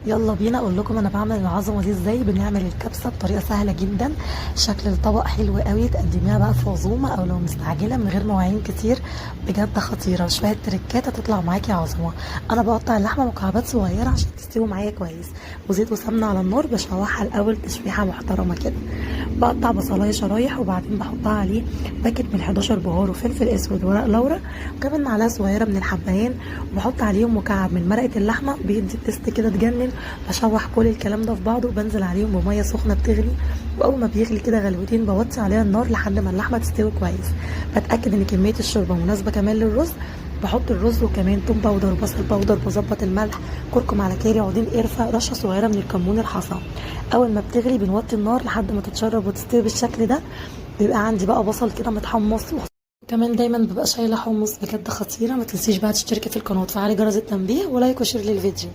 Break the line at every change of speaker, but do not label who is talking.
يلا بينا اقول لكم انا بعمل العظمه دي ازاي. بنعمل الكبسه بطريقه سهله جدا، شكل الطبق حلو قوي. تقدميها بقى في عزومه او لو مستعجله من غير مواعين كتير، بجد خطيره. وشويه تريكات هتطلع معاكي عظمه. انا بقطع اللحمه مكعبات صغيره عشان تستوي معايا كويس، وزيت وسمنه على النار بشوحها الاول تشويحه محترمه كده. بقطع بصلايه شرايح وبعدين بحطها عليه باكت من 11 بهار وفلفل اسود ورق لورا، وكمان معلقه صغيره من الحبهان. وبحط عليهم مكعب من مرقه اللحمه بيدي تيست كده تجنن. بشوح كل الكلام ده في بعضه وبنزل عليهم بميه سخنه بتغلي، واول ما بيغلي كده غلوتين بوطي عليها النار لحد ما اللحمه تستوي كويس. بتاكد ان كميه الشوربه مناسبه كمان للرز. بحط الرز وكمان توم باودر وبصل باودر، بظبط الملح، كركم على كاري، عودين قرفه، رشه صغيره من الكمون الحصى. اول ما بتغلي بنوطي النار لحد ما تتشرب وتستوي بالشكل ده. بيبقى عندي بقى بصل كده متحمص، كمان دايما ببقى شايله حمص. بجد خطيره. ما تنسيش بقى تشتركي في القناه وتفعلي جرس التنبيه ولايك وشير للفيديو.